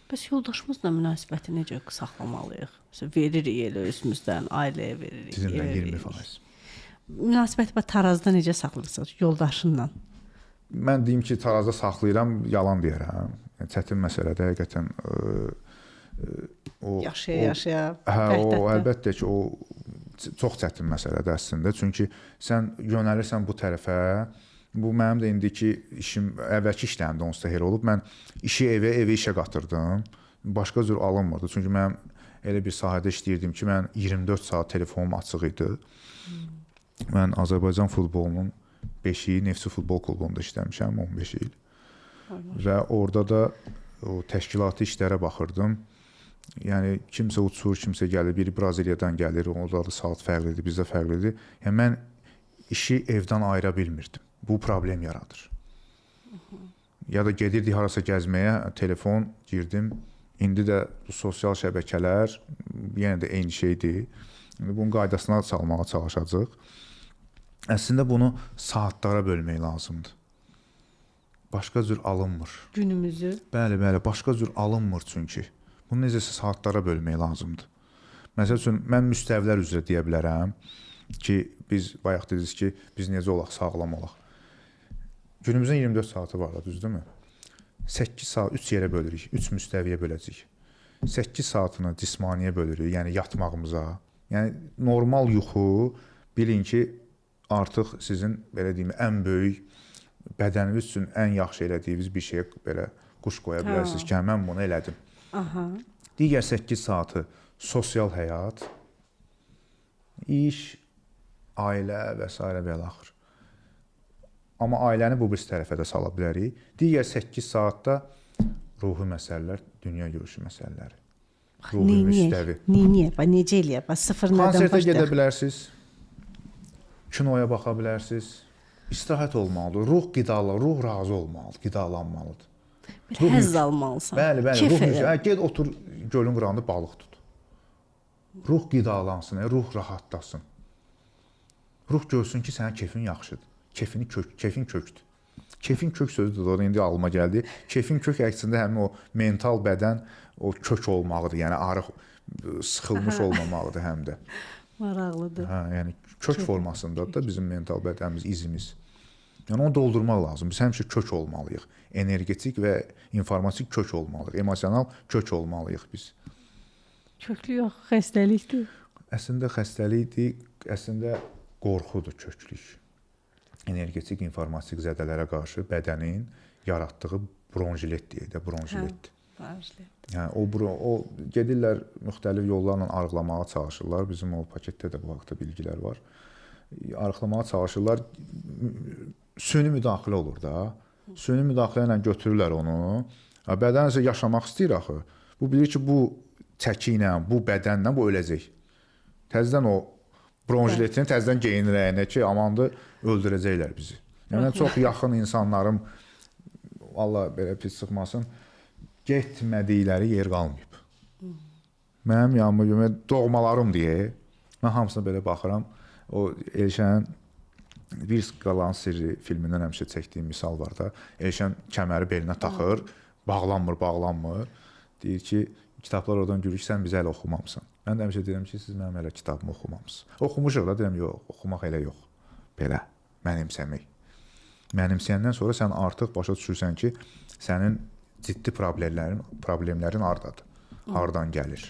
Bəs yoldaşımızla münasibəti necə saxlamalıyıq? Məsələn, veririk elə özümüzdən, ailəyə veririk. Sizinlə 20%. Münasibəti tarazda necə saxlayırsınız yoldaşınla? Mən deyim ki, tarazda saxlayıram, yalan deyərəm. Yəni, çətin məsələdir, həqiqətən o yaşaya. O əlbəttə ki, o çox çətin məsələdir əslində. Çünki sən yönəlirsən bu tərəfə. Bu mənim də indiki işim, əvvəlki işlərimdə onsuz da elə olub. Mən işi evə, evi işə qatırdım. Başqa cür alınmırdı. Çünki mən elə bir sahədə işləyirdim ki, mən 24 saat telefonum açıq idi. Mən Azərbaycan futbolunun 5-i Neftçi futbol klubunda işləmişəm 15 il. Və orada da o təşkilati işlərə baxırdım. Yəni kimsə uçur, kimsə gəlir, biri Braziliyadan gəlir, orada da saat fərqlidir, bizdə fərqlidir. Yəni mən işi evdən ayıra bilmirdim. Bu problem yaradır. Ya da gedirdik harasa gəzməyə, telefon girdim. İndi də bu sosial şəbəkələr yenə də eyni şeydir. Bunun qaydasına salmağa çalışacağıq. Əslində bunu saatlara bölmək lazımdır. Başqa cür alınmır. Günümüzü? Bəli, başqa cür alınmır çünki. Bunu necəsə saatlara bölmək lazımdır. Məsəl üçün, mən müstəvilər üzrə deyə bilərəm ki, biz bayaq dediniz ki, biz necə olaq, sağlam olaq. Günümüzün 24 saatı var da, düzdürmü? 8 saat 3 yerə bölürük, 3 müstəviyə böləcəyik. 8 saatını cismaniyə bölürük, yəni yatmağımıza. Yəni normal yuxu, bilin ki, artıq sizin belə deyim, ən böyük bədəniniz üçün ən yaxşı elədiyiniz bir şeyə belə quş qoya bilərsiniz ki, mən bunu elədim. Digər 8 saatı sosial həyat, iş, ailə və s. belə axır. Amma ailəni bu bir tərəfə də sala bilərik. Digər 8 saatda ruhi məsələlər, dünya görüşü məsələləri. Ruhi müstəvi. Necə eləyək? Sıfırdan başlayaq. Konsertə gedə bilərsiniz, kinoya baxa bilərsiniz, istirahət olmalıdır, ruh qidalı, ruh razı olmalıdır, qidalanmalıdır. Həzz almalısan. Bəli, ged otur gölün qırağında balıq tut. Ruh qidalansın, ruh rahatlasın. Ruh görsün ki, sənin keyfin yaxşıdır. Keyfin kökdür. Keyfin kök sözüdür, o indi ağlıma gəldi. Keyfin kök əksində həmin o mental bədən o kök olmalıdır. Yəni arıq, sıxılmış olmamalıdır həm də. Maraqlıdır. Yəni kök formasındadır da bizim mental bədənimiz, izimiz. Yəni onu doldurmaq lazım. Biz həmişə kök olmalıyıq. Energetik və informatik kök olmalıyıq. Emosional kök olmalıyıq biz. Köklü yox, xəstəlikdir. Əslində xəstəlikdir, əslində qorxudur köklük. Energetik, informatik zədələrə qarşı bədənin yaratdığı bronjilet deyək də, bronjiletdir. Yəni o gedirlər müxtəlif yollarla arıqlamağa çalışırlar. Bizim o paketdə də bu haqda bilgilər var. Arıqlamağa çalışırlar. Süni müdaxilə olur da. Süni müdaxilə ilə götürürlər onu. Bədən isə yaşamaq istəyir axı. Bu bilir ki, bu çəki ilə, bu bədənlə bu öləcək. Təzədən o bronjiletini təzədən geyinir əyninə ki, amandır, öldürəcəklər bizi. Yəni çox yaxın insanlarım, vallahi belə pis çıxmasın, getmədikləri yer qalmayıb. Mənim yanıma doğmalarım deyə, mən hamısına belə baxıram. O Elşənin Bir Qalan Sirri filmindən həmişə çəkdiyim misal var da. Elşən kəməri belinə taxır, bağlanmır. Deyir ki, kitablar oradan görür ki, sən bizə hələ oxumamısan. Mən də həmişə deyirəm ki, siz mənim hələ kitabımı oxumamısınız. Oxumuşuq da, deyirəm, yox, oxumaq elə yox. Belə, mənimsəmək. Mənimsəyəndən sonra sən artıq başa düşürsən ki, sənin ciddi problemlərin hardadır, hardan gəlir.